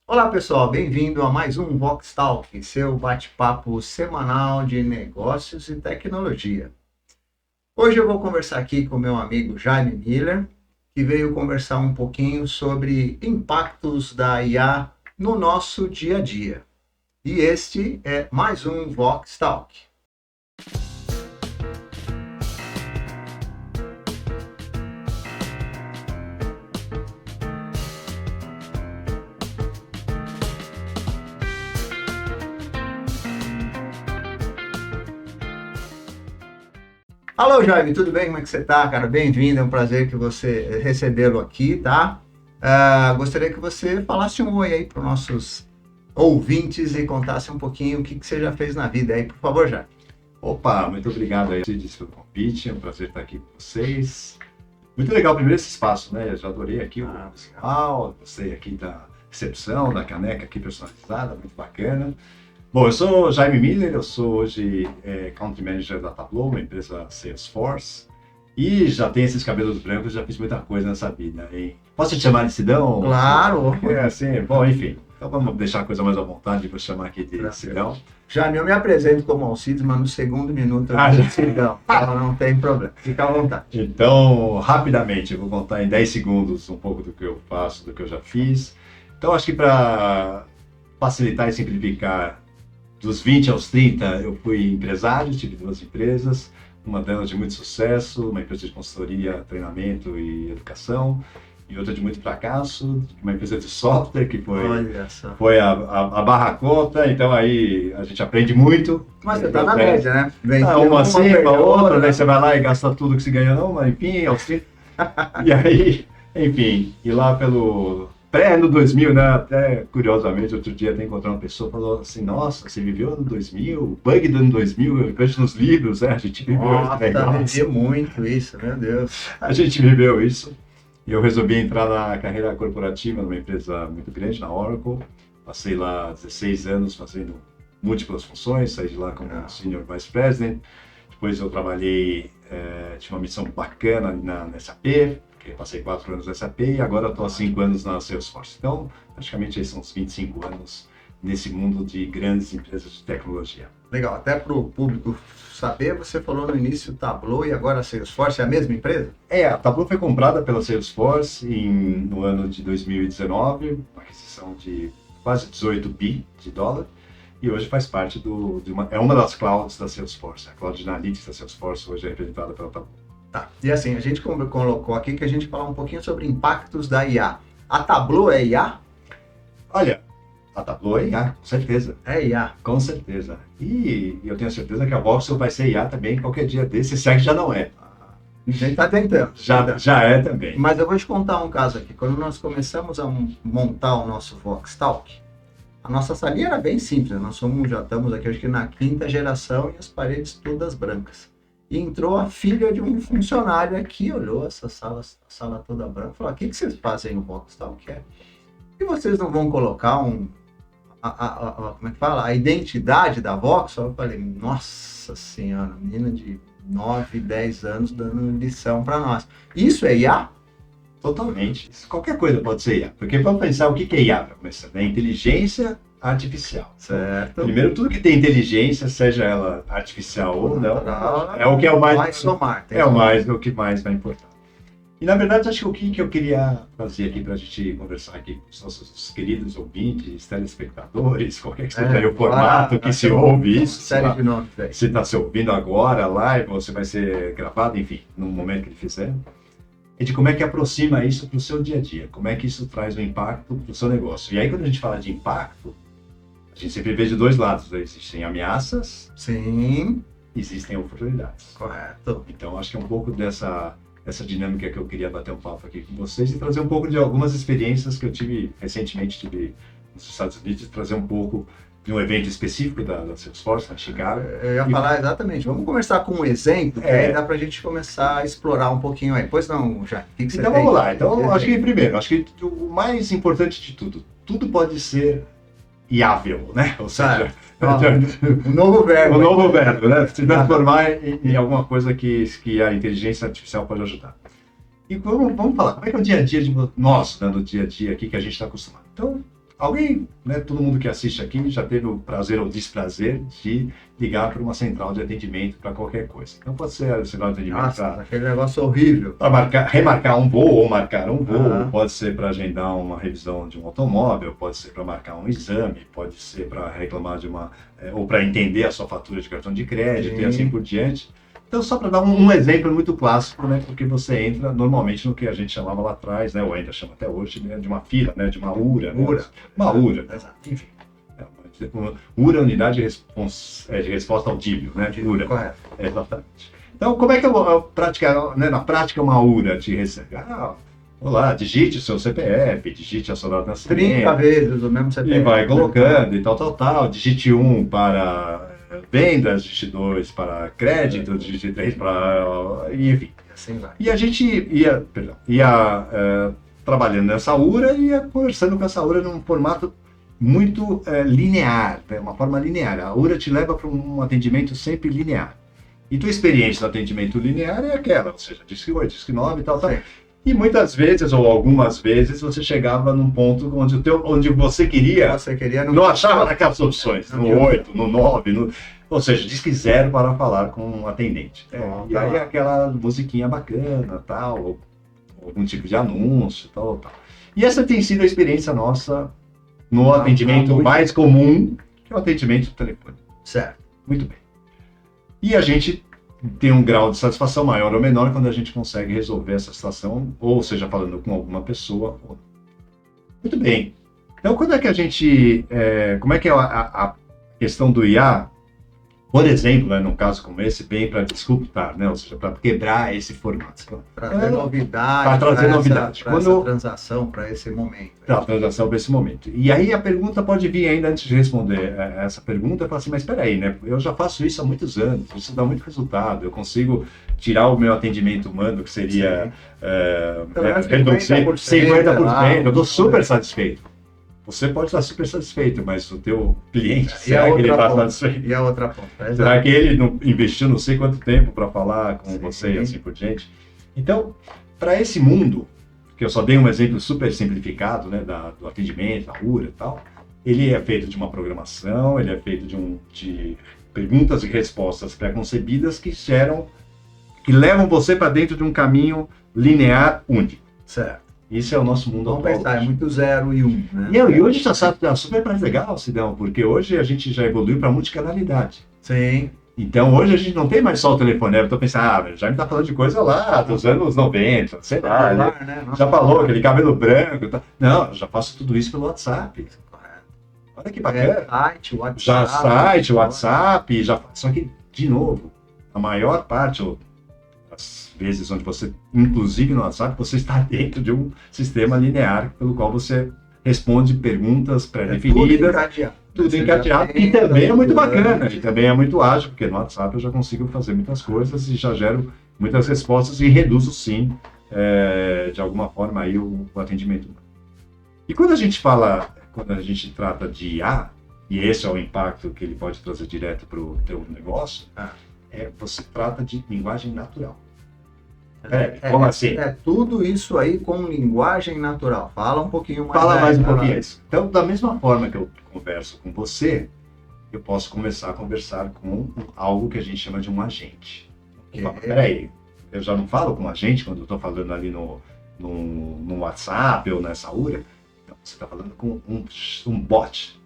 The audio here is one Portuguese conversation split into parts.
Olá pessoal, bem-vindo a mais um Vox Talk, seu bate-papo semanal de negócios e tecnologia. Hoje eu vou conversar aqui com meu amigo Jaime Miller, que veio conversar um pouquinho sobre impactos da IA no nosso dia a dia. E este é mais um Vox Talk. Alô Jaime, tudo bem? Como é que você tá, cara? Bem-vindo, é um prazer que você recebê-lo aqui, tá? Gostaria que você falasse um oi aí para os nossos ouvintes e contasse um pouquinho o que você já fez na vida aí, por favor, Jaime. Opa, muito obrigado aí pelo convite, é um prazer estar aqui com vocês. Muito legal primeiro esse espaço, né? Eu já adorei aqui o visual, gostei aqui da recepção, da caneca aqui personalizada, muito bacana. Bom, eu sou Jaime Miller, eu sou hoje Country Manager da Tableau, uma empresa Salesforce, e já tenho esses cabelos brancos, já fiz muita coisa nessa vida, hein? Posso te chamar de Sidão? Claro! É assim, bom, enfim. Então vamos deixar a coisa mais à vontade, vou chamar aqui de Sidão. Jaime, eu me apresento como Alcides, mas no segundo minuto eu digo Sidão. Não tem problema, fica à vontade. Então, rapidamente, eu vou contar em 10 segundos um pouco do que eu faço, do que eu já fiz. Então, acho que para facilitar e simplificar, dos 20 aos 30, eu fui empresário, tive 2 empresas, uma delas de muito sucesso, uma empresa de consultoria, treinamento e educação, e outra de muito fracasso, uma empresa de software que foi a barracota, então aí a gente aprende muito. Mas você tá na média, né? Uma sim, uma outra, daí você vai lá e gasta tudo que você ganha, não, mas enfim, aos 30. E aí, enfim, e lá pelo pré-ano 2000, né, até curiosamente, outro dia até encontrei uma pessoa e falou assim, nossa, você viveu ano 2000, o bug do ano 2000, eu vejo nos livros, né, a gente viveu esse negócio. Vivi muito isso, meu Deus. A gente viveu isso. E eu resolvi entrar na carreira corporativa numa empresa muito grande, na Oracle. Passei lá 16 anos fazendo múltiplas funções, saí de lá como Senior Vice President. Depois eu trabalhei, tinha uma missão bacana na SAP, porque passei 4 anos na SAP e agora estou há 5 anos na Salesforce. Então, praticamente são uns 25 anos nesse mundo de grandes empresas de tecnologia. Legal, até para o público saber, você falou no início Tableau e agora a Salesforce é a mesma empresa? A Tableau foi comprada pela Salesforce no ano de 2019, uma aquisição de quase 18 bi de dólar, e hoje faz parte é uma das clouds da Salesforce. A Cloud Analytics da Salesforce hoje é representada pela Tableau. Tá, e assim, a gente colocou aqui que a gente falar um pouquinho sobre impactos da IA. A Tableau é IA? Olha, a Tableau é IA, com certeza. É IA. Com certeza. E eu tenho certeza que a Voxel vai ser IA também qualquer dia desse, se é que já não é. A gente está tentando. Já é também. Mas eu vou te contar um caso aqui. Quando nós começamos a montar o nosso Vox Talk, a nossa salinha era bem simples. Nós já estamos aqui, acho que na 5ª geração e as paredes todas brancas. E entrou a filha de um funcionário aqui, olhou essa sala toda branca, falou: o que vocês fazem no Vox Talk? E vocês não vão colocar como é que fala? A identidade da Vox? Eu falei, nossa senhora, menina de 9, 10 anos dando lição para nós. Isso é IA? Totalmente. Qualquer coisa pode ser IA. Porque vamos pensar o que é IA para começar. É inteligência artificial. Certo. Primeiro, tudo que tem inteligência, seja ela artificial ou não, é o que é o mais somar. O que mais vai importar. E, na verdade, acho que o que eu queria fazer aqui para a gente conversar aqui com os nossos queridos ouvintes, telespectadores, qualquer que seja o formato que se ouve isso. Série de nomes, se está se ouvindo agora, live, ou se vai ser gravado, enfim, no momento que ele fizer, é de como é que aproxima isso para o seu dia a dia, como é que isso traz um impacto para o seu negócio. E aí, quando a gente fala de impacto, a gente sempre vê de 2 lados, né? Existem ameaças, sim, existem oportunidades. Correto. Então, acho que é um pouco dessa dinâmica que eu queria bater um papo aqui com vocês e trazer um pouco de algumas experiências que eu recentemente nos Estados Unidos, trazer um pouco de um evento específico da Salesforce, na Chicago. Eu ia falar exatamente. Vamos começar com um exemplo, que aí dá pra gente começar a explorar um pouquinho aí. Pois não, já. O que você então tem? Vamos lá. Então, acho que primeiro, o mais importante de tudo pode ser iável, né? Ou seja, um novo verbo. Um novo verbo, né? Se transformar em alguma coisa que a inteligência artificial pode ajudar. E vamos falar, como é que é o dia a dia de nós, né, no dia a dia aqui que a gente está acostumado? Então, alguém, né, todo mundo que assiste aqui já teve o prazer ou desprazer de ligar para uma central de atendimento para qualquer coisa. Então pode ser a central de atendimento Nossa, aquele negócio horrível. para remarcar um voo ou marcar um voo, Aham. pode ser para agendar uma revisão de um automóvel, pode ser para marcar um exame, pode ser para reclamar de uma, ou para entender a sua fatura de cartão de crédito Sim. e assim por diante. Então, só para dar um exemplo muito clássico, né, porque você entra normalmente no que a gente chamava lá atrás, né, ou ainda chama até hoje, né, de uma fila, né, de uma URA. URA. Né, uma URA. Exato. Enfim. Uma URA, Unidade de Resposta Audível, né, de URA. Correto. Exatamente. Então, como é que eu vou praticar, né, na prática, uma URA te recebe? Olá, digite o seu CPF, digite a sua data de nascimento. 30 vezes o mesmo CPF. E vai colocando e tal. Digite 1 para vendas, digite 2 para crédito, digite 3 para... enfim. Assim vai. E a gente ia trabalhando nessa URA e ia conversando com essa URA num formato muito linear, né? Uma forma linear. A URA te leva para um atendimento sempre linear. E tua experiência no atendimento linear é aquela, ou seja, disque 8, disque 9 e tal. Sim. E muitas vezes, ou algumas vezes, você chegava num ponto onde você queria, não achava naquelas opções, no 8, no 9, ou seja, disque 0 para falar com um atendente. E aí aquela musiquinha bacana, tal, ou algum tipo de anúncio, tal. E essa tem sido a experiência nossa no atendimento mais comum, que é o atendimento do telefone. Certo. Muito bem. E a gente tem um grau de satisfação maior ou menor quando a gente consegue resolver essa situação, ou seja, falando com alguma pessoa. Muito bem. Então, quando é que a gente... como é que é a questão do IA, por exemplo, né, num caso como esse, bem para disruptar, né, ou seja, para quebrar esse formato. Trazer novidade. Para trazer novidade. Para essa transação, para esse momento. Para a transação, para esse momento. E aí a pergunta pode vir ainda antes de responder essa pergunta, falar assim, mas espera aí, né? Eu já faço isso há muitos anos, isso dá muito resultado, eu consigo tirar o meu atendimento humano, que seria reduzir 50%, eu estou super satisfeito. Você pode estar super satisfeito, mas o teu cliente, será que ele está satisfeito? E a outra ponta? Será que ele não investiu não sei quanto tempo para falar com você e assim por diante? Então, para esse mundo, que eu só dei um exemplo super simplificado, né, do atendimento, da URA e tal, ele é feito de uma programação, ele é feito de perguntas e respostas pré-concebidas que levam você para dentro de um caminho linear único. Certo. Isso é o nosso mundo atual. Vamos pensar, é muito 0 e 1. Né? E hoje está super mais legal, Sidão, porque hoje a gente já evoluiu para multicanalidade. Sim. Então hoje a gente não tem mais só o telefone, eu estou pensando, já me está falando de coisa lá dos anos 90, sei lá, né? Já falou, aquele cabelo branco. Tá. Não, eu já faço tudo isso pelo WhatsApp. Olha que bacana. Site, WhatsApp, só que, de novo, a maior parte, das vezes onde você, inclusive no WhatsApp, você está dentro de um sistema linear pelo qual você responde perguntas pré-definidas. Tudo encadeado. E também é muito bacana, e também é muito ágil, porque no WhatsApp eu já consigo fazer muitas coisas e já gero muitas respostas e reduzo, sim, de alguma forma, aí o atendimento. E quando a gente trata de IA, e esse é o impacto que ele pode trazer direto para o teu negócio, você trata de linguagem natural. Como assim? Tudo isso aí com linguagem natural. Fala um pouquinho mais. Fala mais um pouquinho isso. Então, da mesma forma que eu converso com você, eu posso começar a conversar com algo que a gente chama de um agente. Peraí, eu já não falo com um agente quando eu estou falando ali no WhatsApp ou nessa URA. Então, você está falando com um bot.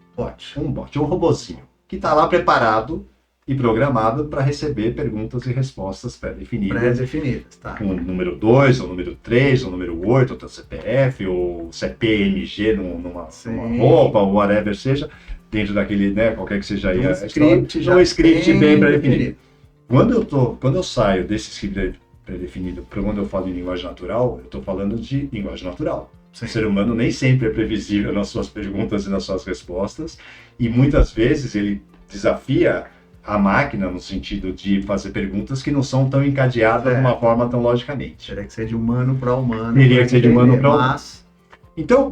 Um robozinho, que está lá preparado e programado para receber perguntas e respostas pré-definidas. Tá. Com o número 2, ou número 3, ou número 8, ou teu CPF, ou CPMG numa roupa, ou whatever seja, dentro daquele, né, qualquer que seja aí um script bem pré-definido. Quando eu saio desse script pré-definido, quando eu falo em linguagem natural, eu estou falando de linguagem natural. Sim. O ser humano nem sempre é previsível nas suas perguntas e nas suas respostas, e muitas vezes ele desafia a máquina no sentido de fazer perguntas que não são tão encadeadas de uma forma tão logicamente. Teria que ser de humano para humano. Teria que ser de humano para humano. Então,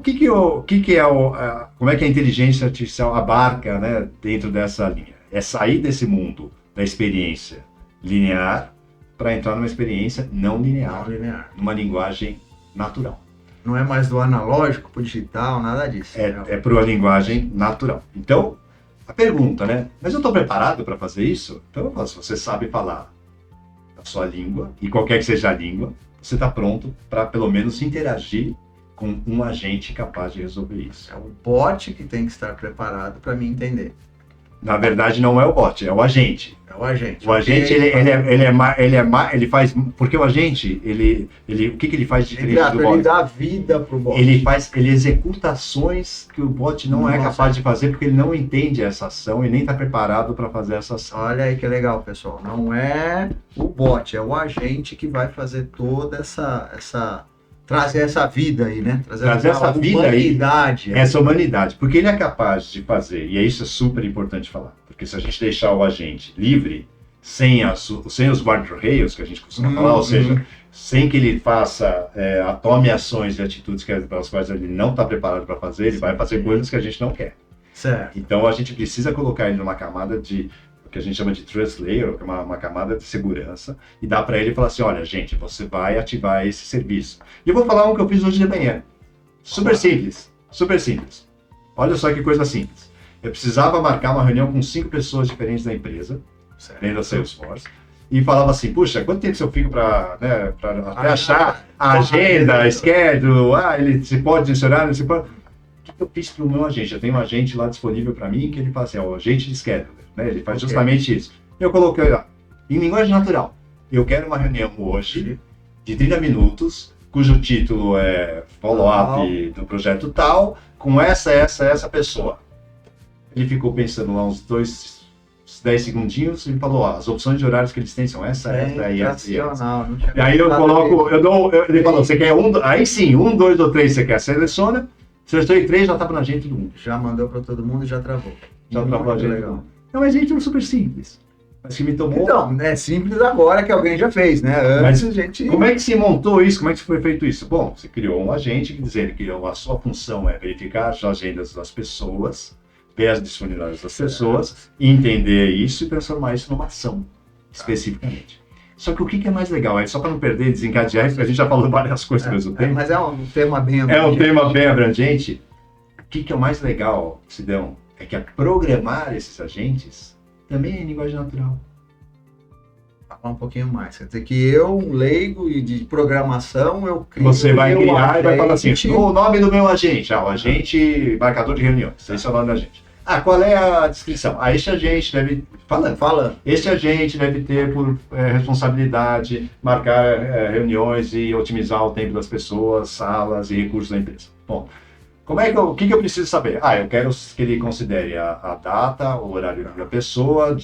como é que a inteligência artificial abarca, né, dentro dessa linha? É sair desse mundo da experiência linear para entrar numa experiência não linear, numa linguagem natural. Não é mais do analógico pro digital, nada disso. É para a linguagem natural. Então, a pergunta, né? Mas eu estou preparado para fazer isso? Então, eu falo, se você sabe falar a sua língua, e qualquer que seja a língua, você está pronto para, pelo menos, interagir com um agente capaz de resolver isso. É o bot que tem que estar preparado para me entender. Na verdade, não é o bot, é o agente. É o agente. O agente, ele faz... Porque o agente, o que ele faz de diferente do bot? Ele dá vida pro bot. Ele executa ações que o bot não é capaz de fazer porque ele não entende essa ação e nem está preparado para fazer essa ação. Olha aí que legal, pessoal. Não é o bot, é o agente que vai fazer toda trazer essa vida aí, né? Trazer essa vida humanidade. Aí, essa humanidade. Porque ele é capaz de fazer, e isso é super importante falar, porque se a gente deixar o agente livre, sem os guardrails que a gente costuma falar, ou seja, sem que ele tome ações e atitudes pelas quais ele não está preparado para fazer, ele vai fazer coisas que a gente não quer. Certo. Então a gente precisa colocar ele numa camada de o que a gente chama de trust layer, que é uma camada de segurança, e dá para ele falar assim, olha, gente, você vai ativar esse serviço. E eu vou falar um que eu fiz hoje de manhã. Super simples. Olha só que coisa simples. Eu precisava marcar uma reunião com 5 pessoas diferentes da empresa, dentro da Salesforce, e falava assim, puxa, quanto tempo eu fico para achar a agenda, schedule, se pode adicionar, não se pode... O que eu fiz para o meu agente? Eu tenho um agente lá disponível para mim, que ele fala assim, o agente de schedule. Né? Ele faz justamente isso. Eu coloquei lá, em linguagem natural. Eu quero uma reunião hoje, de 30 minutos, cujo título é follow-up do projeto tal, com essa pessoa. Ele ficou pensando lá uns 10 segundinhos e falou, as opções de horários que eles têm são essa e essa. E aí eu coloco, ele falou, você quer aí sim, 1, 2 ou 3 você quer, seleciona, selecionei 3, já estava na agenda de todo mundo. Já mandou para todo mundo e já travou. Já travou a agenda. É um exemplo super simples. Mas que me tomou... Então, é simples agora que alguém já fez, né? Antes a gente... Como é que se montou isso? Como é que foi feito isso? Bom, você criou um agente, quer dizer, a sua função é verificar as agendas das pessoas, ver as disponibilidades das pessoas, entender isso e transformar isso numa ação, especificamente. Só que o que é mais legal? É só para não perder, desencadear, porque a gente já falou várias coisas ao mesmo tempo. Mas é um tema bem abrangente. É um tema bem abrangente. O que é o mais legal, Sidão? É que programar esses agentes também é em linguagem natural. Falar um pouquinho mais. Quer dizer que eu, um leigo de programação, eu crio... Você vai criar e vai falar assim, o nome do meu agente, o agente marcador de reuniões, esse é o nome do agente. Qual é a descrição? Este agente deve... Falando. Este agente deve ter por responsabilidade marcar reuniões e otimizar o tempo das pessoas, salas e recursos da empresa. Bom, o que eu preciso saber? Eu quero que ele considere a data, o horário da pessoa,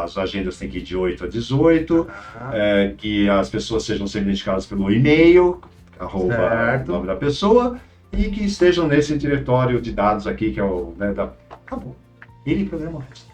as agendas têm que ir de 8 a 18, que as pessoas sejam sempre identificadas pelo e-mail, @ o nome da pessoa, e que estejam nesse diretório de dados aqui, que é o... Acabou. Ele programa o resto.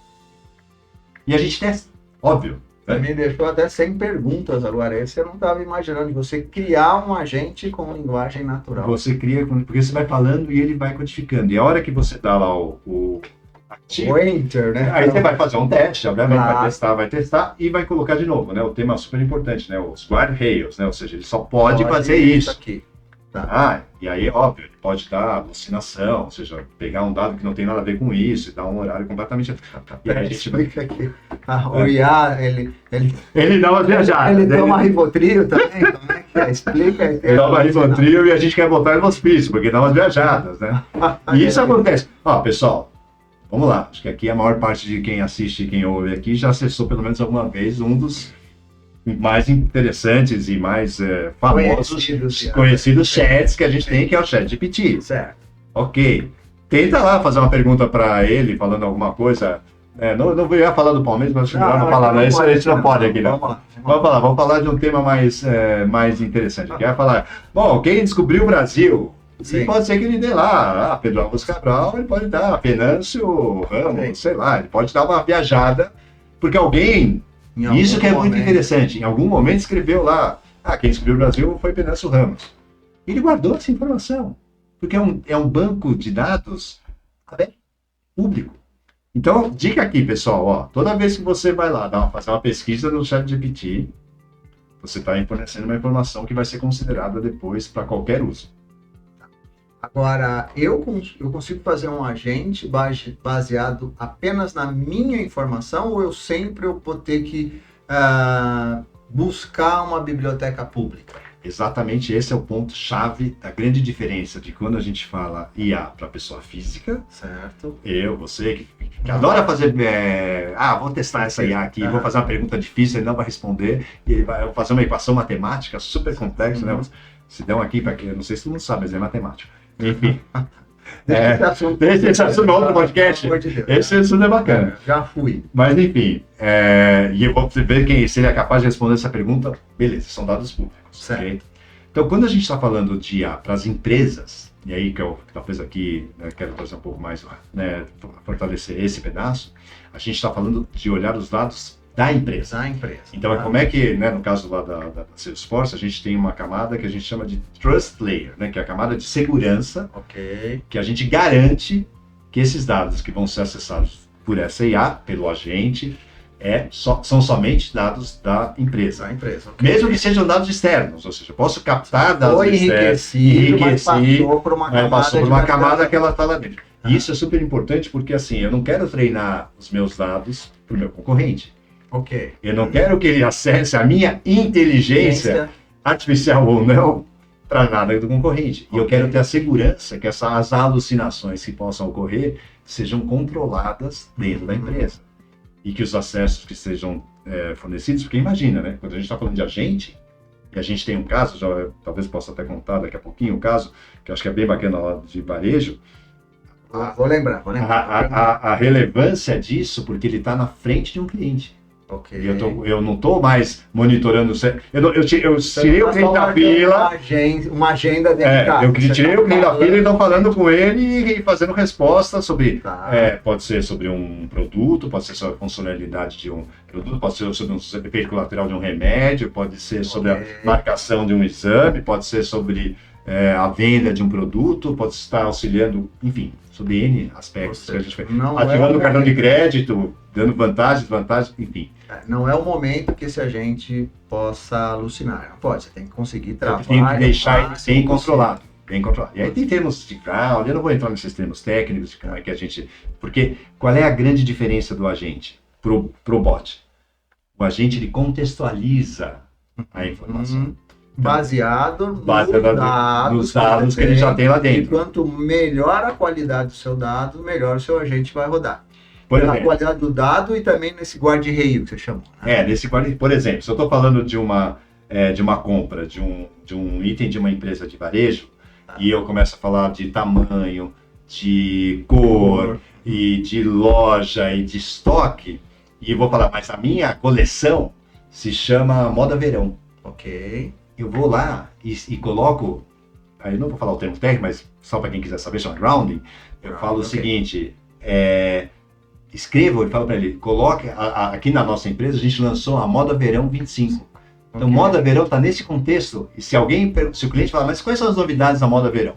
E a gente testa, óbvio. Me deixou até sem perguntas agora. Esse eu não estava imaginando, você criar um agente com linguagem natural. Você cria, porque você vai falando e ele vai codificando. E a hora que você dá lá o ativo, enter, né? Aí você vai fazer um teste, obviamente, vai testar e vai colocar de novo, né? O tema super importante, né? Os guardrails, né? Ou seja, ele só pode fazer isso. Aqui. Tá. E aí, óbvio, ele pode dar alucinação, ou seja, pegar um dado que não tem nada a ver com isso e dar um horário completamente... E aí a gente explica aqui. O IA, ele dá uma viajada. Ele toma Rivotril também? Como é que é? Explica. Ele toma Rivotril e a gente quer botar ele no hospício, porque dá umas viajadas, né? E isso acontece. Pessoal, vamos lá. Acho que aqui a maior parte de quem assiste e quem ouve aqui já acessou pelo menos alguma vez um dos mais interessantes e mais famosos, conhecidos chats que a gente tem, que é o ChatGPT. Certo. Ok. Tenta lá fazer uma pergunta para ele, falando alguma coisa. Não vou ia falar do Palmeiras, mas melhor não falar, não. Isso a gente não pode aqui, não. Vamos falar de um tema mais interessante. Que é falar, bom, quem descobriu o Brasil? E pode ser que ele dê lá, Pedro Álvares Cabral, ele pode dar, Venâncio Ramos, sei lá, ele pode dar uma viajada, porque alguém... Isso que é muito interessante. Em algum momento escreveu lá, quem descobriu o Brasil foi Venâncio Ramos. Ele guardou essa informação, porque é um banco de dados público. Então, dica aqui, pessoal, toda vez que você vai lá fazer uma pesquisa no ChatGPT, você está fornecendo uma informação que vai ser considerada depois para qualquer uso. Agora, eu consigo fazer um agente baseado apenas na minha informação ou eu sempre vou ter que buscar uma biblioteca pública? Exatamente esse é o ponto-chave da grande diferença de quando a gente fala IA para pessoa física. Certo. Você que adora fazer. Vou testar essa IA aqui, vou fazer uma pergunta difícil, ele não vai responder, e ele vai fazer uma equação matemática super complexa, né? Se dão aqui para quem, não sei se todo mundo sabe, mas é matemática. Enfim. Deixa esse assunto no outro podcast. Esse assunto é bacana. Já fui. Mas enfim, e eu vou ver se ele é capaz de responder essa pergunta. Beleza, são dados públicos. Okay? Então, quando a gente está falando de IA para as empresas, e aí que eu talvez aqui quero trazer um pouco mais, fortalecer esse pedaço, a gente está falando de olhar os dados da empresa. Então, como é que, no caso lá da Salesforce, a gente tem uma camada que a gente chama de Trust Layer, que é a camada de segurança, que a gente garante que esses dados que vão ser acessados por essa IA, pelo agente, são somente dados da empresa. Mesmo que sejam dados externos, ou seja, eu posso captar dados externos, mas passou por uma camada que ela está lá dentro. E isso é super importante porque, assim, eu não quero treinar os meus dados para o meu concorrente. Eu não quero que ele acesse a minha inteligência artificial ou não para nada do concorrente. E eu quero ter a segurança que as alucinações que possam ocorrer sejam controladas dentro da empresa. E que os acessos que sejam fornecidos, porque imagina, quando a gente está falando de agente, e a gente tem um caso, talvez possa até contar daqui a pouquinho, um caso que eu acho que é bem bacana lá de varejo. Vou lembrar. A relevância disso, porque ele está na frente de um cliente. Eu não estou mais monitorando. Eu tirei o cliente da fila. Uma agenda dedicada. Eu tirei o cliente da fila e estou falando com ele e fazendo resposta sobre. Pode ser sobre um produto, pode ser sobre a funcionalidade de um produto, pode ser sobre um efeito colateral de um remédio, pode ser sobre a marcação de um exame, pode ser sobre a venda de um produto, pode estar auxiliando, enfim, sobre N aspectos que a gente faz. Ativando o cartão de crédito, dando vantagens, enfim. Não é o momento que esse agente possa alucinar. Não pode, você tem que conseguir trabalhar. Tem que deixar ele bem controlado. E aí tem termos de cloud, eu não vou entrar nesses termos técnicos de como é que a gente... Porque qual é a grande diferença do agente pro bot? O agente, ele contextualiza a informação. Baseado nos dados que ele já tem lá dentro. E quanto melhor a qualidade do seu dado, melhor o seu agente vai rodar. Pela qualidade do dado e também nesse guarda-reio que você chamou. Nesse guarda-reio. Por exemplo, se eu estou falando de uma compra, de um item de uma empresa de varejo, e eu começo a falar de tamanho, de cor, e de loja, e de estoque, e eu vou falar, mas a minha coleção se chama Moda Verão. Eu vou lá e coloco, aí não vou falar o termo técnico, mas só para quem quiser saber, chama grounding, eu falo o seguinte, escreva e falo para ele, coloque, aqui na nossa empresa a gente lançou a Moda Verão 25. Então, Moda Verão está nesse contexto, e se o cliente falar, mas quais são as novidades da Moda Verão?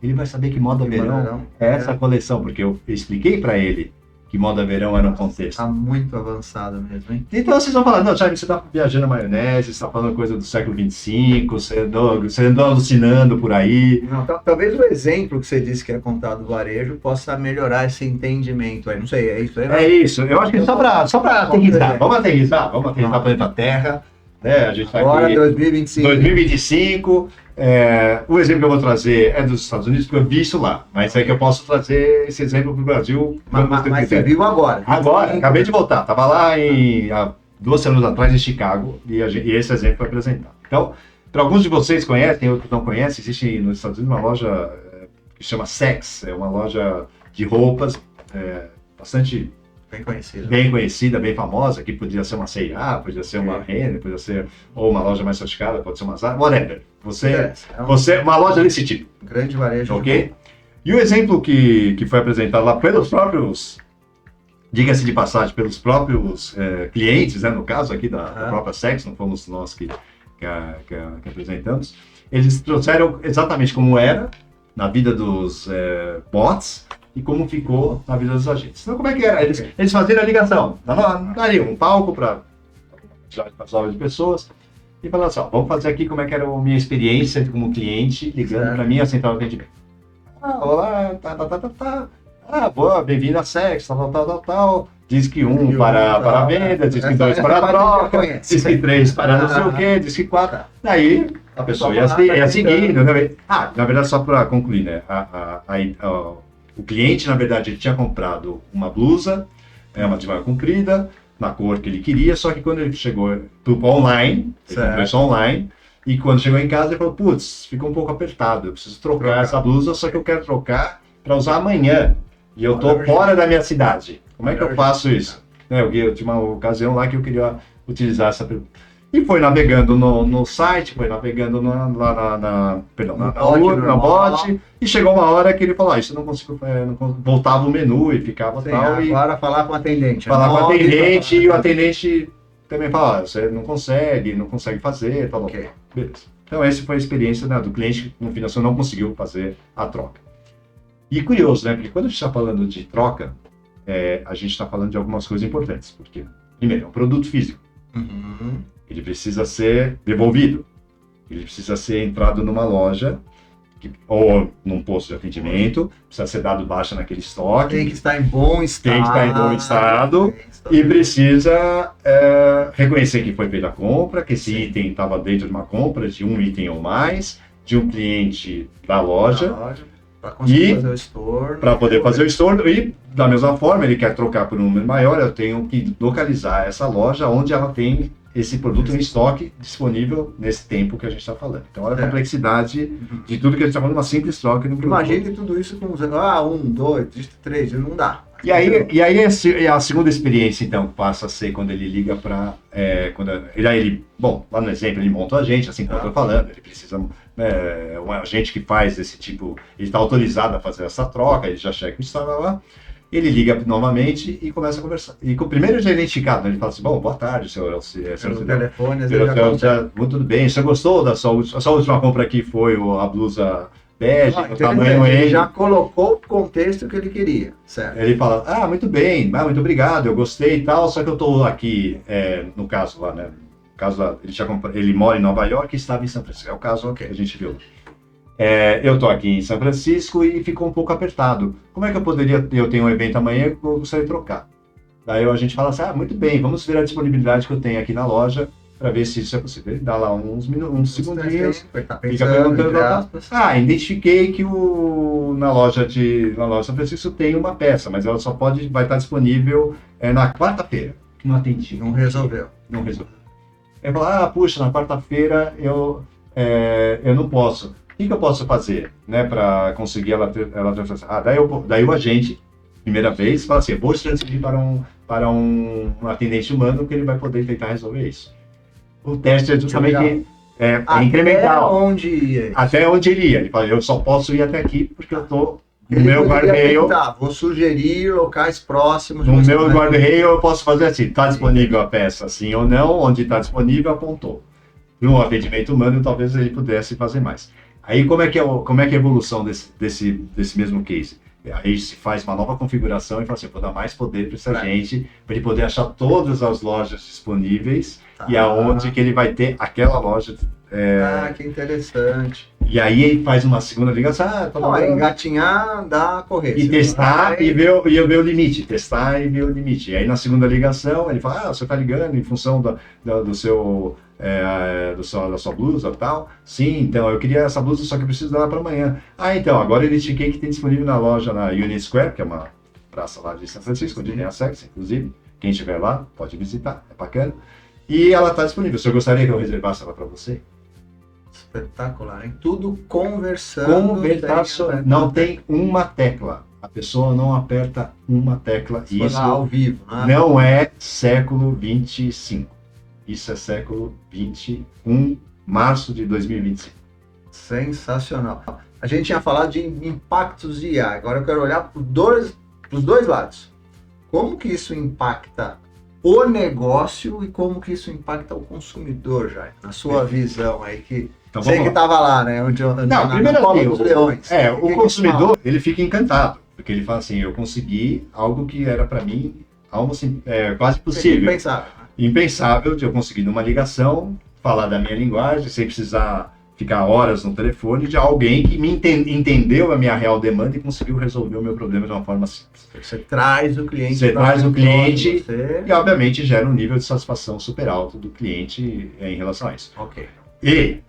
Ele vai saber que Moda Verão é essa coleção, porque eu expliquei para ele que Moda Verão era um contexto. Está muito avançado mesmo, hein? Então vocês vão falar, não, Charlie, você está viajando na maionese, você está falando coisa do século XXV, você andou alucinando por aí. Não, talvez o exemplo que você disse que é contado do varejo possa melhorar esse entendimento aí, não sei, é isso aí? É isso, eu acho que só para aterrissar, vamos aterrissar o planeta Terra, A gente agora aqui, 2025, o exemplo que eu vou trazer é dos Estados Unidos, porque eu vi isso lá, mas é que eu posso trazer esse exemplo para o Brasil. Mas você viu agora? Agora, acabei de voltar, estava lá há 2 semanas atrás em Chicago, e esse exemplo foi apresentado. Então, para alguns de vocês conhecem, outros não conhecem, existe nos Estados Unidos uma loja que chama Saks, é uma loja de roupas bastante... Bem conhecida, bem famosa, que podia ser uma C&A, podia ser uma Renner, podia ser ou uma loja mais sofisticada, pode ser uma Zara, whatever. Uma loja desse tipo. Grande varejo. Ok? E o exemplo que foi apresentado lá pelos próprios, diga-se de passagem, pelos próprios clientes, no caso aqui da própria Saks, não fomos nós que apresentamos, eles trouxeram exatamente como era na vida dos bots, e como ficou na vida dos agentes. Então, como é que era? Eles faziam a ligação, dariam um palco para de pessoas e falavam assim, vamos fazer aqui como é que era a minha experiência como cliente ligando para mim a central de atendimento. olá, tá. Ah, boa, bem-vindo a sexo, tal. Diz que um para a venda, diz que dois para a troca, diz que três para não sei o quê, diz que quatro. Daí a pessoa ia seguindo, né? Na verdade, só para concluir, né? O cliente, na verdade, ele tinha comprado uma blusa, uma de manga comprida, na cor que ele queria, só que quando ele chegou pro online, ele comprou isso online, e quando chegou em casa ele falou, putz, ficou um pouco apertado, eu preciso trocar essa blusa, só que eu quero trocar para usar amanhã, e eu tô fora da minha cidade. Como é que eu faço isso? Eu tinha uma ocasião lá que eu queria utilizar essa... E foi navegando no site, foi navegando na bot, e chegou uma hora que ele falou, isso não consigo, voltava o menu e ficava tal. Agora falar com o atendente. Falar com o atendente, e o atendente também fala, você não consegue fazer, tal. Okay. Beleza. Então essa foi a experiência, né, do cliente, no final não conseguiu fazer a troca. E curioso, né, porque quando a gente está falando de troca, a gente está falando de algumas coisas importantes, porque, primeiro, é um produto físico. Uhum. Ele precisa ser devolvido, ele precisa ser entrado numa loja, ou num posto de atendimento, precisa ser dado baixa naquele estoque. Tem que estar em bom estado. E precisa reconhecer que foi feita a compra, que esse item estava dentro de uma compra, de um item ou mais, de um cliente da loja. Para conseguir fazer o estorno. Para poder fazer o estorno. E, da mesma forma, ele quer trocar por um número maior, eu tenho que localizar essa loja onde ela tem esse produto em estoque disponível nesse tempo que a gente está falando. Então, olha a complexidade de tudo que a gente está falando, uma simples troca. Imagine tudo isso com 1, 2, 3, não dá. E aí a segunda experiência, então, passa a ser quando ele liga para... Bom, lá no exemplo, ele monta o agente, assim como eu estou falando, ele precisa... um agente que faz esse tipo... Ele está autorizado a fazer essa troca, ele já checa o estado lá. Ele liga novamente e começa a conversar. E com o primeiro identificado, ele fala assim, bom, boa tarde, senhor. Pelo telefone, tudo bem, você gostou da sua última compra aqui? Foi a blusa bege, o tamanho ele já colocou o contexto que ele queria, certo? Ele fala, muito bem, muito obrigado, eu gostei e tal, só que eu estou aqui, no caso lá, né? No caso, ele mora em Nova York e estava em São Francisco, é o caso que a gente viu. Eu estou aqui em São Francisco e ficou um pouco apertado. Como é que eu tenho um evento amanhã e eu gostaria de trocar? Daí a gente fala assim, muito bem, vamos ver a disponibilidade que eu tenho aqui na loja para ver se isso é possível. Ele dá lá uns segundinhos, fica perguntando, identifiquei que na loja de São Francisco tem uma peça, mas ela só vai estar disponível na quarta-feira. Não atendi. Não resolveu. Ele fala, puxa, na quarta-feira eu não posso. O que eu posso fazer, né, para conseguir ela transferir? Daí o agente, primeira vez, fala assim, vou te transferir para um atendente humano que ele vai poder tentar resolver isso. O teste é justamente incremental. Até onde ele ia. Ele fala, eu só posso ir até aqui porque eu estou no meu guarda-reio. Vou sugerir locais próximos. No meu guarda-reio eu posso fazer assim, está disponível a peça, sim ou não, onde está disponível, apontou. No atendimento humano, talvez ele pudesse fazer mais. Aí, como é que é a evolução desse mesmo case? Aí se faz uma nova configuração e fala assim, vou dar mais poder para esse agente, para ele poder achar todas as lojas disponíveis e aonde que ele vai ter aquela loja. Que interessante. E aí ele faz uma segunda ligação, engatinhar, dar correção. E testar e ver o limite. Testar e ver o limite. E aí na segunda ligação ele fala, você está ligando em função da sua blusa e tal. Sim, então eu queria essa blusa, só que eu preciso dela para amanhã. Então, agora eu identifiquei que tem disponível na loja, na Union Square, que é uma praça lá de São Francisco, onde tem a Sex, inclusive. Quem estiver lá, pode visitar, é bacana. E ela está disponível. Se eu gostaria que eu reservasse ela para você. Espetacular, hein? Tudo conversando. Não tem uma tecla. A pessoa não aperta uma tecla. Isso ao vivo, né? Não é século 25. Isso é século 21, março de 2025. Sensacional. A gente tinha falado de impactos de IA. Agora eu quero olhar para os dois lados. Como que isso impacta o negócio e como que isso impacta o consumidor, Jair? Na sua visão aí, que então, sei que estava lá, né? Primeiro leões. O consumidor, ele fica encantado, porque ele fala assim, eu consegui algo que era para mim algo assim, quase possível. Impensável de eu conseguir numa ligação, falar da minha linguagem, sem precisar ficar horas no telefone de alguém que me entendeu a minha real demanda e conseguiu resolver o meu problema de uma forma simples. Você traz o cliente. Você traz o cliente você... e, obviamente, gera um nível de satisfação super alto do cliente em relação a isso. Ok. E,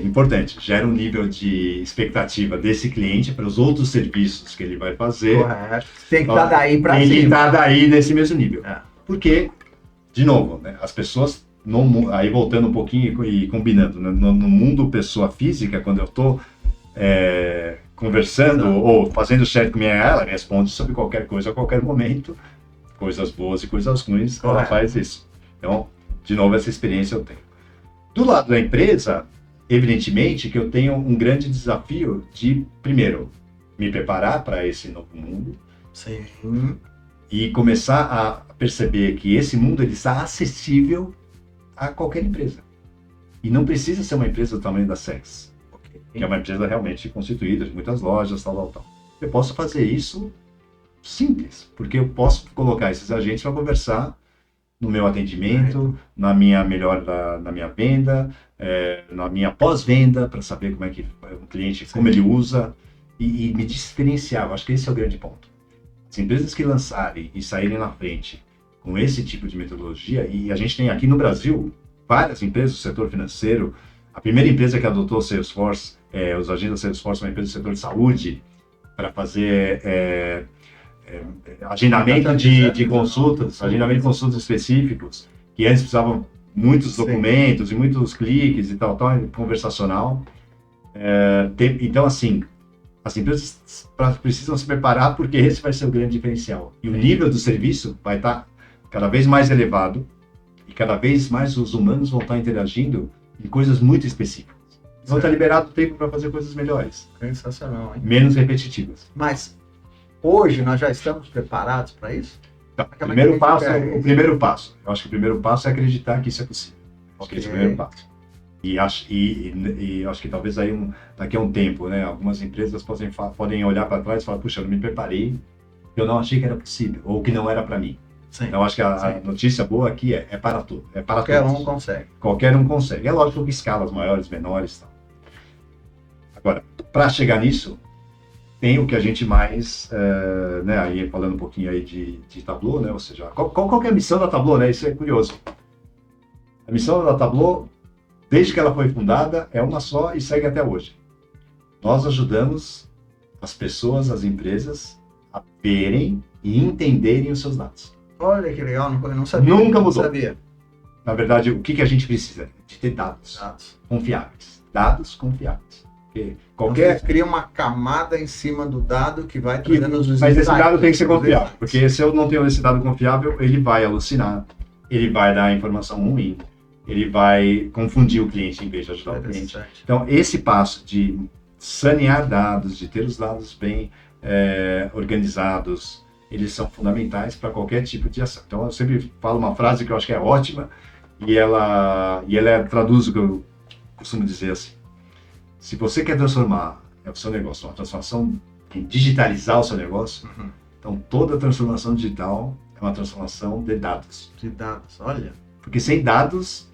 importante, gera um nível de expectativa desse cliente para os outros serviços que ele vai fazer. Correto. Tem que estar daí para cima. Tem que estar daí nesse mesmo nível. É. Porque, de novo, né, as pessoas, aí voltando um pouquinho e combinando, né, no mundo pessoa física, quando eu estou conversando ou fazendo chat com ela responde sobre qualquer coisa a qualquer momento, coisas boas e coisas ruins, ela faz isso. Então, de novo, essa experiência eu tenho. Do lado da empresa, evidentemente que eu tenho um grande desafio de, primeiro, me preparar para esse novo mundo. Sim. E começar a perceber que esse mundo ele está acessível a qualquer empresa. E não precisa ser uma empresa do tamanho da Sex, que é uma empresa realmente constituída de muitas lojas, tal. Eu posso fazer isso simples, porque eu posso colocar esses agentes para conversar no meu atendimento, na minha venda, na minha pós-venda, para saber como é que o cliente, como ele usa, e me diferenciar. Eu acho que esse é o grande ponto. As empresas que lançarem e saírem na frente com esse tipo de metodologia, e a gente tem aqui no Brasil várias empresas do setor financeiro. A primeira empresa que adotou o Salesforce, os agentes da Salesforce, uma empresa do setor de saúde, para fazer agendamento de consultas, específicos, que antes precisavam muitos documentos e muitos cliques e tal, conversacional. Então, assim, as empresas precisam se preparar porque esse vai ser o grande diferencial. E o nível do serviço vai estar cada vez mais elevado e cada vez mais os humanos vão estar interagindo em coisas muito específicas. Vão estar liberado tempo para fazer coisas melhores. Sensacional, hein? Menos repetitivas. Mas hoje nós já estamos preparados para isso? Então, o primeiro passo. Eu acho que o primeiro passo é acreditar que isso é possível. Acho que esse é o primeiro passo. E acho que talvez aí daqui a um tempo, né, algumas empresas podem olhar para trás e falar, puxa, eu não me preparei, eu não achei que era possível, ou que não era para mim. Sim. Então acho que a notícia boa aqui é para tudo. É para Qualquer todos. um consegue. Qualquer um consegue. É lógico que escalas maiores, menores e tal. Agora, para chegar nisso, tem o que a gente mais, né, aí falando um pouquinho aí de Tableau, né, ou seja, qual que é a missão da Tableau, né, isso é curioso. A missão da Tableau, desde que ela foi fundada, é uma só e segue até hoje. Nós ajudamos as pessoas, as empresas, a verem e entenderem os seus dados. Olha que legal, eu não sabia. Nunca mudou. Não sabia. Na verdade, o que a gente precisa? De ter dados confiáveis. Dados confiáveis. Porque Então, você cria uma camada em cima do dado que vai trazendo os Mas esse dado tem que ser confiável. Porque se eu não tenho esse dado confiável, ele vai alucinar, ele vai dar informação ruim, ele vai confundir o cliente em vez de ajudar o cliente. Então, esse passo de sanear dados, de ter os dados bem organizados, eles são fundamentais para qualquer tipo de ação. Então, eu sempre falo uma frase que eu acho que é ótima e ela traduz o que eu costumo dizer assim. Se você quer transformar o seu negócio, uma transformação, digitalizar o seu negócio, então toda transformação digital é uma transformação de dados. De dados, olha. Porque sem dados,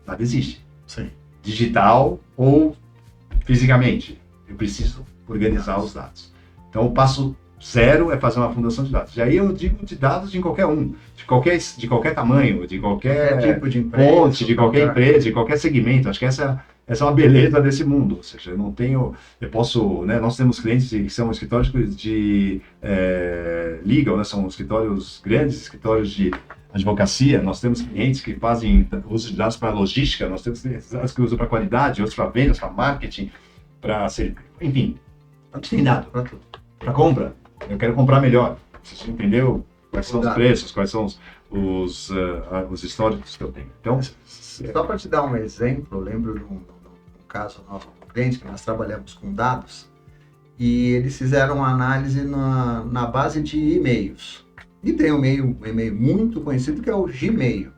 nada existe. Sim. Digital ou fisicamente. Eu preciso organizar os dados. Então, o passo 0 é fazer uma fundação de dados. E aí eu digo de dados de qualquer um, de qualquer tamanho, de qualquer tipo de empresa, fonte, de qualquer empresa, de qualquer segmento. Acho que essa é uma beleza desse mundo. Ou seja, nós temos clientes que são escritórios de legal, né? São escritórios grandes, escritórios de advocacia. Nós temos clientes que fazem uso de dados para logística, nós temos clientes que usam para qualidade, outros para vendas, para marketing, enfim, a gente tem dado para tudo. Para compra, eu quero comprar melhor. Você entendeu quais são os preços, quais são os históricos que eu tenho. Então, só para te dar um exemplo, eu lembro de um caso nosso com cliente que nós trabalhamos com dados e eles fizeram uma análise na base de e-mails. E tem um e-mail muito conhecido que é o Gmail.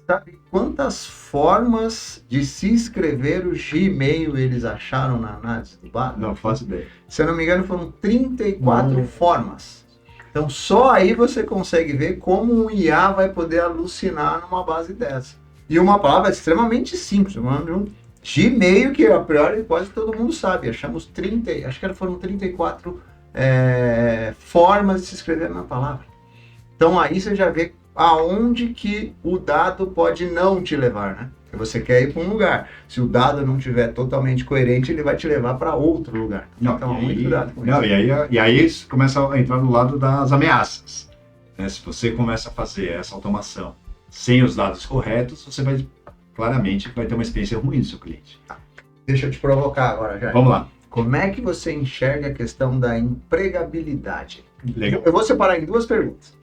Sabe quantas formas de se escrever o Gmail eles acharam na análise do banco? Não faço ideia. Se eu não me engano, foram 34 formas. Então, só aí você consegue ver como um IA vai poder alucinar numa base dessa. E uma palavra extremamente simples, Gmail, que a priori quase todo mundo sabe, achamos 30, acho que foram 34 formas de se escrever na palavra. Então aí você já vê aonde que o dado pode não te levar, né? Porque você quer ir para um lugar. Se o dado não estiver totalmente coerente, ele vai te levar para outro lugar. Então, muito cuidado com isso. E aí começa a entrar no lado das ameaças. Né? Se você começa a fazer essa automação sem os dados corretos, você vai claramente vai ter uma experiência ruim do seu cliente. Deixa eu te provocar agora, já. Vamos lá. Como é que você enxerga a questão da empregabilidade? Legal. Eu vou separar em duas perguntas.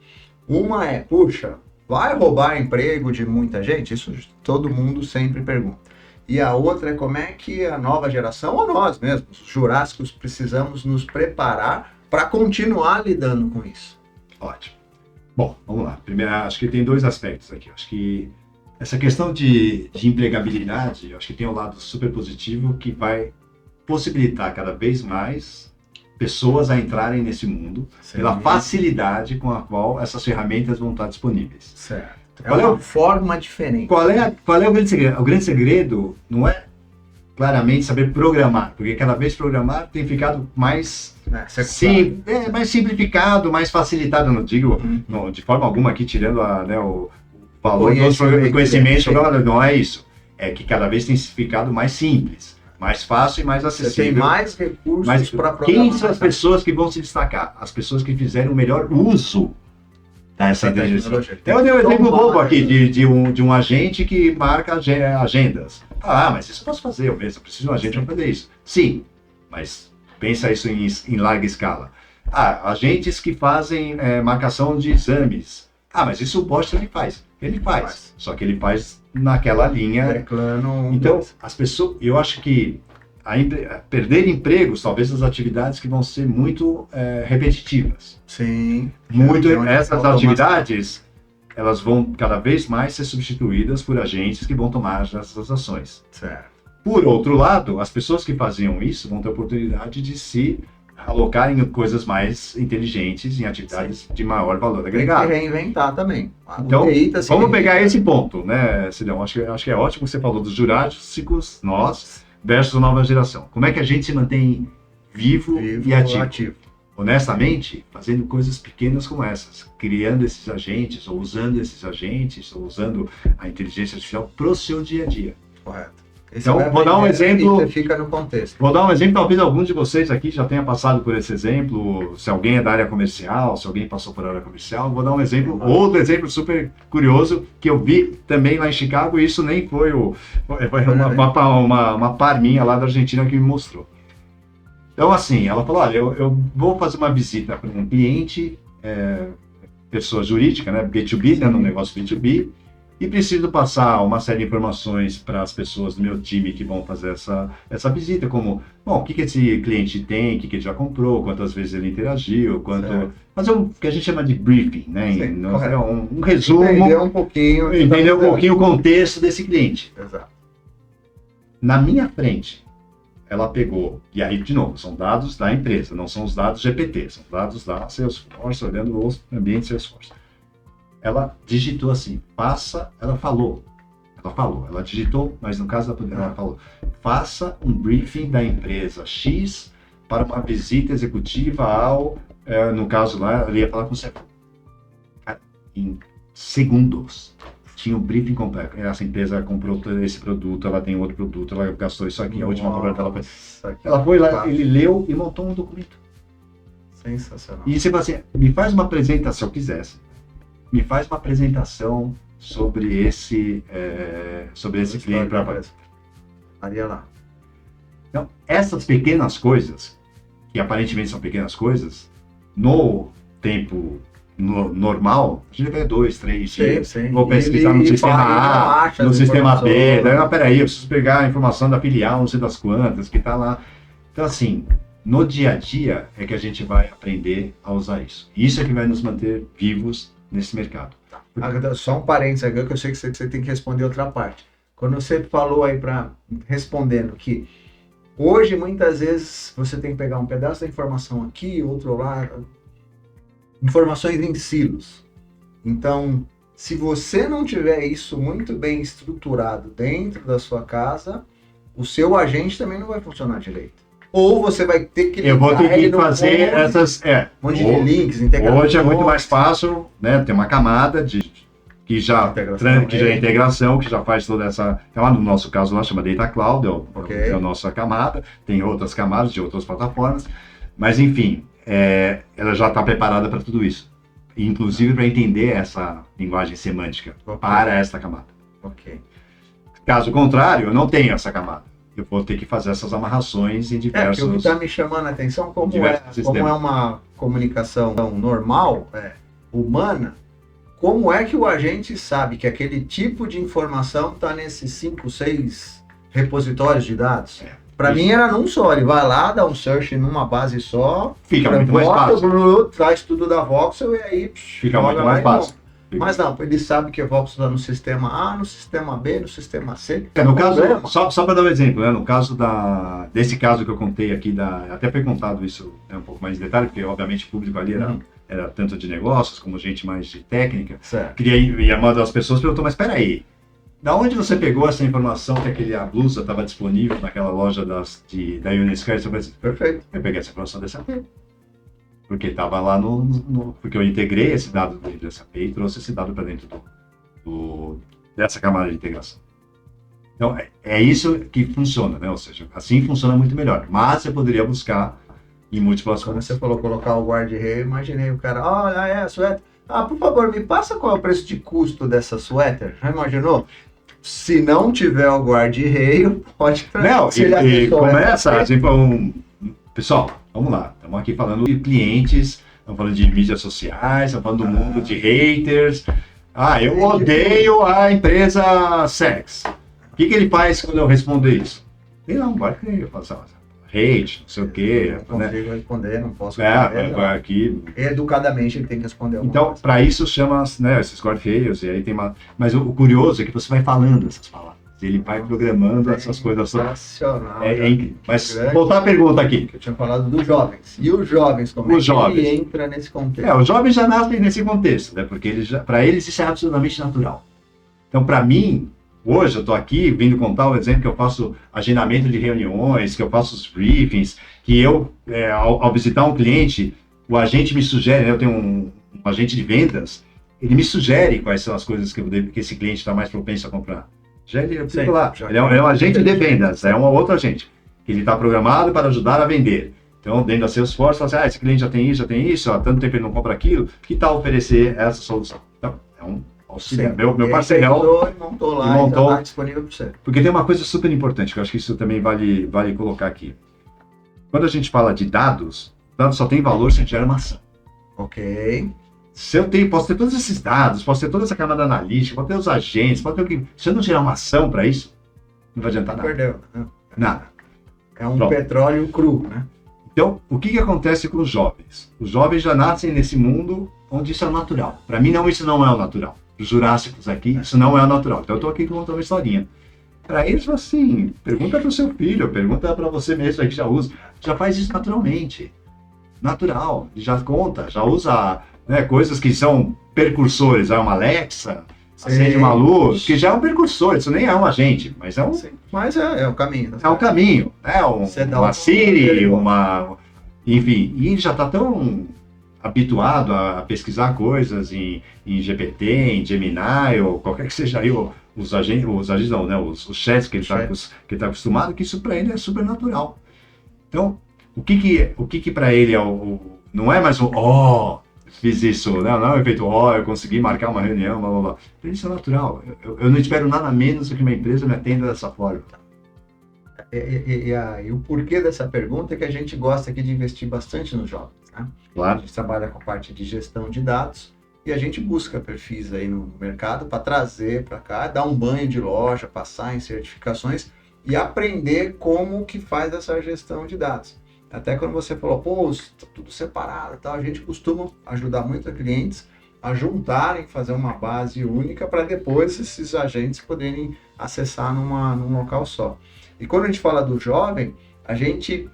Uma é, puxa, vai roubar emprego de muita gente? Isso todo mundo sempre pergunta. E a outra é como é que a nova geração, ou nós mesmos, os jurássicos, precisamos nos preparar para continuar lidando com isso? Ótimo. Bom, vamos lá. Primeiro, acho que tem dois aspectos aqui. Acho que essa questão de empregabilidade, acho que tem um lado super positivo que vai possibilitar cada vez mais pessoas a entrarem nesse mundo pela facilidade com a qual essas ferramentas vão estar disponíveis. Certo. É uma forma diferente. Qual é o grande segredo? O grande segredo não é claramente saber programar, porque cada vez programar tem ficado mais mais simplificado, mais facilitado. Não digo de forma alguma aqui tirando o valor do conhecimento, não é isso. É que cada vez tem ficado mais simples, mais fácil e mais acessível. Você tem mais recursos para programar. Quem são as pessoas que vão se destacar? As pessoas que fizeram o melhor uso dessa inteligência. Eu dei um exemplo bobo aqui de um agente que marca agendas. Mas isso eu posso fazer, eu mesmo preciso de um agente para fazer isso. Sim, mas pensa isso em larga escala. Agentes que fazem marcação de exames. Mas isso o bot ele faz. Ele faz. Só que ele faz naquela linha. Então, as pessoas, eu acho que perder empregos, talvez as atividades que vão ser muito repetitivas. Sim. Essas atividades, elas vão cada vez mais ser substituídas por agentes que vão tomar essas ações. Certo. Por outro lado, as pessoas que faziam isso vão ter a oportunidade de se alocar em coisas mais inteligentes, em atividades de maior valor agregado. Tem que reinventar também. Então, vamos pegar esse ponto, né, Cidão? Acho que é ótimo que você falou dos jurássicos, nós, versus a nova geração. Como é que a gente se mantém vivo e ativo? Honestamente, fazendo coisas pequenas como essas, criando esses agentes, ou usando esses agentes, ou usando a inteligência artificial para o seu dia a dia. Correto. Então, vou dar um exemplo. Você fica no contexto. Vou dar um exemplo, talvez algum de vocês aqui já tenha passado por esse exemplo. Se alguém é da área comercial, se alguém passou por área comercial, vou dar um exemplo, outro exemplo super curioso que eu vi também lá em Chicago. E isso nem foi uma par minha lá da Argentina que me mostrou. Então, assim, ela falou: olha, eu vou fazer uma visita para um cliente, pessoa jurídica, né, B2B, né, no negócio B2B. E preciso passar uma série de informações para as pessoas do meu time que vão fazer essa visita, como, o que esse cliente tem, o que ele já comprou, quantas vezes ele interagiu, fazer o que a gente chama de briefing, né? Sim, um resumo. Entender um pouquinho o contexto desse cliente. Exato. Na minha frente, ela pegou, e aí, de novo, são dados da empresa, não são os dados GPT, são dados da Salesforce, olhando o ambiente Salesforce. Ela digitou assim, ela digitou, mas no caso ela falou, faça um briefing da empresa X para uma visita executiva no caso lá, ela ia falar com você. Em segundos, tinha o briefing completo. Essa empresa comprou esse produto, ela tem outro produto, ela gastou isso aqui, a última compra dela foi... Ela foi lá, ele leu e montou um documento. Sensacional. E você fala assim, me faz uma apresentação, se eu quisesse. Me faz uma apresentação sobre esse cliente para Maria lá. Então, essas pequenas coisas, que aparentemente são pequenas coisas, no tempo normal, a gente vai 2, 3 dias. Vou pesquisar no sistema A, no sistema B. Daí, peraí, eu preciso pegar a informação da filial, não sei das quantas, que está lá. Então, assim, no dia a dia é que a gente vai aprender a usar isso. Isso é que vai nos manter vivos nesse mercado. Só um parênteses aqui, que eu sei que você tem que responder outra parte. Quando você falou aí respondendo que hoje muitas vezes você tem que pegar um pedaço da informação aqui, outro lá, informações em silos. Então, se você não tiver isso muito bem estruturado dentro da sua casa, o seu agente também não vai funcionar direito. Ou você vai ter que Eu vou ter ligar que ele no fazer monte, essas. monte de links, integrações. Hoje é muito mais fácil, né? Tem uma camada que já é integração, que já faz toda essa. Então, no nosso caso lá chama Data Cloud, é a nossa camada. Tem outras camadas de outras plataformas, mas enfim, ela já está preparada para tudo isso, inclusive para entender essa linguagem semântica para esta camada. Ok. Caso contrário, eu não tenho essa camada. Eu vou ter que fazer essas amarrações em diversos... o que está me chamando a atenção, como é uma comunicação normal, humana, como é que o agente sabe que aquele tipo de informação está nesses 5, 6 repositórios de dados? Para mim era num só, ele vai lá, dá um search numa base só, fica muito mais fácil. Traz tudo da Voxel e aí fica muito mais fácil. Mas não, ele sabe que a Voxel está no sistema A, no sistema B, no sistema C. No caso, só para dar um exemplo, né? No caso desse caso que eu contei aqui, até foi contado isso um pouco mais em detalhe, porque obviamente o público ali era tanto de negócios como gente mais de técnica. Certo. E uma das pessoas perguntou, mas espera aí, da onde você pegou essa informação que a blusa estava disponível naquela loja da Unisquare? Perfeito. Eu peguei essa informação dessa SAP. Porque estava lá porque eu integrei esse dado do SAP e trouxe esse dado para dentro dessa camada de integração. Então, é isso que funciona, né? Ou seja, assim funciona muito melhor. Mas você poderia buscar em múltiplas Quando fontes. você falou colocar o guarda-rei, eu imaginei o cara, olha, suéter. Por favor, me passa qual é o preço de custo dessa suéter. Já imaginou? Se não tiver o guarda-rei, pode... Não, e começa, pessoal, vamos lá, estamos aqui falando de clientes, estamos falando de mídias sociais, estamos falando do mundo de haters. Eu odeio a empresa Sex. O que ele faz quando eu respondo isso? Tem lá um guarda-rei, eu falo assim, hate, não sei o quê. Não consigo responder, não posso responder. Aqui... Educadamente ele tem que responder. Então, para isso chama, né, esses guarda-reios, e aí tem uma... Mas o curioso é que você vai falando essas palavras. Ele vai programando essas coisas. Sensacional. É incrível. Mas voltar à pergunta aqui. Eu tinha falado dos jovens. E os jovens, como ele entra nesse contexto? Os jovens já nascem nesse contexto, né? Porque para eles isso é absolutamente natural. Então, para mim, hoje eu estou aqui vindo contar o exemplo que eu faço agendamento de reuniões, que eu faço os briefings, que eu, ao visitar um cliente, o agente me sugere, né? Eu tenho um agente de vendas, ele me sugere quais são as coisas que esse cliente está mais propenso a comprar. Ele é um agente de vendas, é um outro agente. Ele está programado para ajudar a vender. Então, dentro da Salesforce, fala assim, esse cliente já tem isso, há tanto tempo ele não compra aquilo, que tal oferecer essa solução? Então, é um auxílio. Meu parceirão montou lá e está disponível para você. Porque tem uma coisa super importante, que eu acho que isso também vale colocar aqui. Quando a gente fala de dados, dados só tem valor se a gente gera uma ação. Ok. Posso ter todos esses dados, posso ter toda essa camada analítica, posso ter os agentes, posso ter o que... Se eu não tirar uma ação para isso, não vai adiantar nada. Perdeu. Nada. É um petróleo cru, né? Então, o que acontece com os jovens? Os jovens já nascem nesse mundo onde isso é natural. Para mim, isso não é o natural. Os jurássicos aqui, isso não é o natural. Então, eu estou aqui contando uma historinha. Para eles, assim, pergunta para o seu filho, pergunta para você mesmo aí que já usa. Já faz isso naturalmente. Natural. Já conta, já usa... coisas que são percursores, uma Alexa, acende uma luz, que já é um percursor, isso nem é um agente, mas é um... Sim, mas é o caminho. É um caminho, uma Siri, enfim, e ele já está tão habituado a pesquisar coisas em GPT, em Gemini, ou qualquer que seja aí os agentes não, né, os chats que ele está acostumado, que isso para ele é super natural. Então, o que para ele não é mais fiz isso, não é um efeito, eu consegui marcar uma reunião, blá, blá, blá. Isso é natural. Eu não espero nada menos do que uma empresa me atenda dessa forma. E o porquê dessa pergunta é que a gente gosta aqui de investir bastante nos jovens, né? Claro. A gente trabalha com a parte de gestão de dados e a gente busca perfis aí no mercado para trazer para cá, dar um banho de loja, passar em certificações e aprender como que faz essa gestão de dados. Até quando você falou, está tudo separado, tal, a gente costuma ajudar muitos clientes a juntarem, fazer uma base única para depois esses agentes poderem acessar num local só. E quando a gente fala do jovem, a gente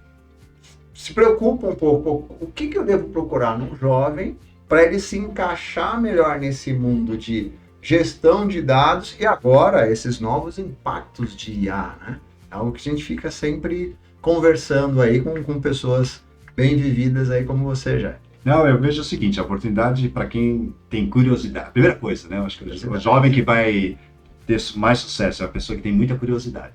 se preocupa um pouco, o que eu devo procurar num jovem para ele se encaixar melhor nesse mundo de gestão de dados e agora esses novos impactos de IA, né? É algo que a gente fica sempre conversando aí com pessoas bem vividas aí como você já. Não, eu vejo o seguinte, a oportunidade para quem tem curiosidade. Primeira coisa, né? Eu acho que o jovem que vai ter mais sucesso é a pessoa que tem muita curiosidade.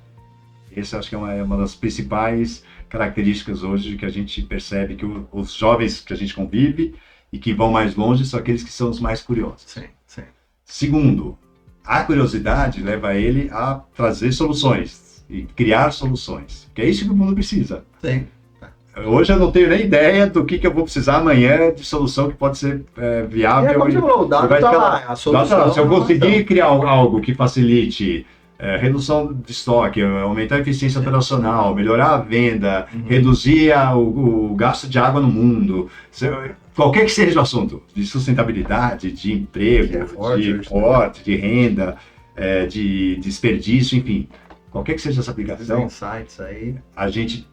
Essa acho que é uma das principais características hoje que a gente percebe que os jovens que a gente convive e que vão mais longe são aqueles que são os mais curiosos. Sim, sim. Segundo, a curiosidade leva ele a trazer soluções e criar soluções, que é isso que o mundo precisa. Sim. Hoje eu não tenho nem ideia do que eu vou precisar amanhã de solução que pode ser viável. É como você falou, o dado está lá, a solução. Se eu conseguir criar algo que facilite redução de estoque, aumentar a eficiência operacional, melhorar a venda, reduzir o gasto de água no mundo, qualquer que seja o assunto, de sustentabilidade, de emprego, de renda, de desperdício, enfim, qualquer que seja essa aplicação, insights aí. a gente,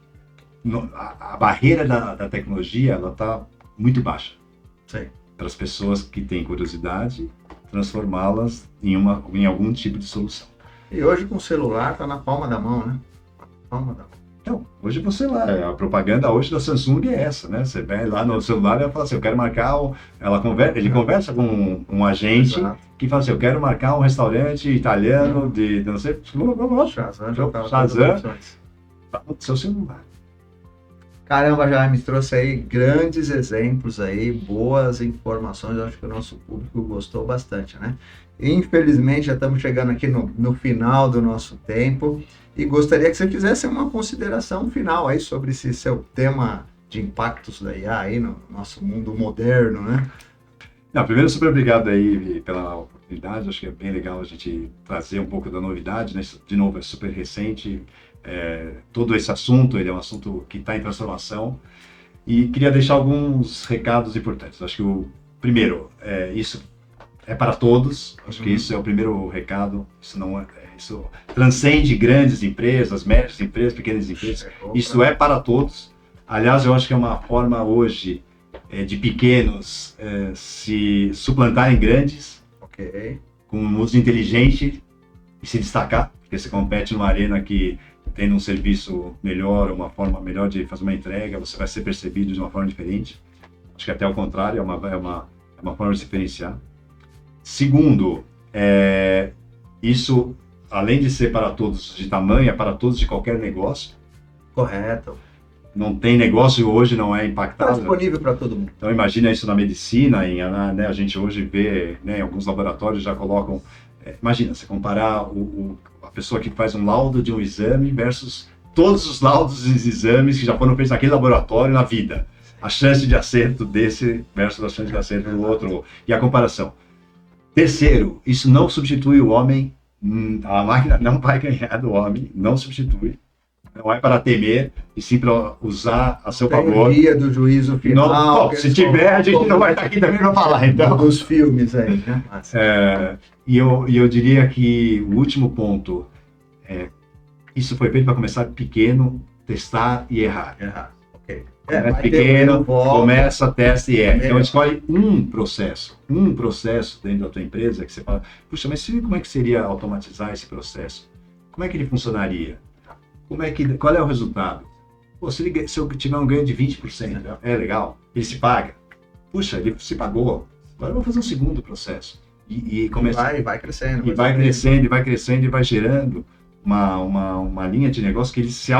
a barreira da tecnologia, ela está muito baixa. Sim. Para as pessoas que têm curiosidade, transformá-las em algum tipo de solução. E hoje com o celular tá na palma da mão, né? Palma da mão. Então, hoje você lá, a propaganda hoje da Samsung é essa, né? Você vai lá no celular e ela fala assim, eu quero marcar, ele conversa com um agente que fala assim, eu quero marcar um restaurante italiano de, não sei, Shazam, tá no seu celular. Caramba, Jaime, trouxe aí grandes exemplos aí, boas informações, eu acho que o nosso público gostou bastante, né? Infelizmente, já estamos chegando aqui no final do nosso tempo e gostaria que você fizesse uma consideração final aí sobre esse seu tema de impactos da IA aí no nosso mundo moderno, né? Não, primeiro, super obrigado aí pela oportunidade, acho que é bem legal a gente trazer um pouco da novidade, né? De novo, é super recente, todo esse assunto, ele é um assunto que está em transformação e queria deixar alguns recados importantes. Acho que o primeiro, isso é para todos, acho que isso é o primeiro recado, isso transcende grandes empresas, médias empresas, pequenas empresas, isso é para todos. Aliás, eu acho que é uma forma hoje de pequenos se suplantarem grandes, com um uso inteligente e se destacar, porque você compete numa arena que tendo um serviço melhor, uma forma melhor de fazer uma entrega, você vai ser percebido de uma forma diferente. Acho que até ao contrário, é uma forma de se diferenciar. Segundo, isso, além de ser para todos de tamanho, é para todos de qualquer negócio. Correto. Não tem negócio hoje, não é impactado. Está disponível para todo mundo. Então imagina isso na medicina, né, a gente hoje vê, né, alguns laboratórios já colocam, imagina, você comparar a pessoa que faz um laudo de um exame versus todos os laudos dos exames que já foram feitos naquele laboratório na vida. A chance de acerto desse versus a chance de acerto do outro. E a comparação. Terceiro, isso não substitui o homem, a máquina não vai ganhar do homem, não substitui. Não é para temer, e sim para usar a seu favor. O dia do juízo final. Não, se tiver, a gente não vai estar aqui também para falar, então. Dos filmes aí, né? E eu diria que o último ponto isso foi feito para começar pequeno, testar e errar. Ok. Pequeno, começa, testa e erra. Então escolhe um processo dentro da tua empresa que você fala, puxa, mas como é que seria automatizar esse processo? Como é que ele funcionaria? Qual é o resultado? Pô, se eu tiver um ganho de 20%, é legal? Ele se paga? Puxa, ele se pagou. Agora eu vou fazer um segundo processo. E vai crescendo. E vai crescendo, e vai crescendo, e vai gerando uma linha de negócio que ele se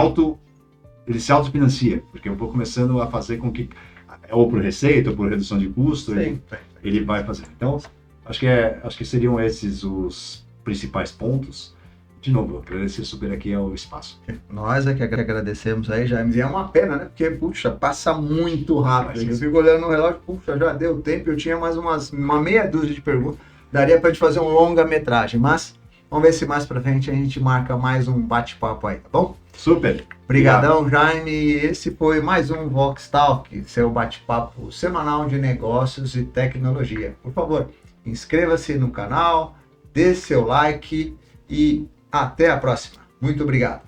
autofinancia. Porque eu vou começando a fazer com que, ou por receita, ou por redução de custo, ele vai fazer. Então, acho que seriam esses os principais pontos. De novo, agradecer super aqui ao espaço. Nós é que agradecemos aí, Jaime. E é uma pena, né? Porque, puxa, passa muito rápido. Eu fico olhando no relógio, puxa, já deu tempo. Eu tinha mais uma meia dúzia de perguntas. Daria pra gente fazer um longa-metragem. Mas vamos ver se mais pra frente a gente marca mais um bate-papo aí, tá bom? Super. Obrigadão, Jaime. Esse foi mais um Vox Talk, seu bate-papo semanal de negócios e tecnologia. Por favor, inscreva-se no canal, dê seu like e até a próxima. Muito obrigado.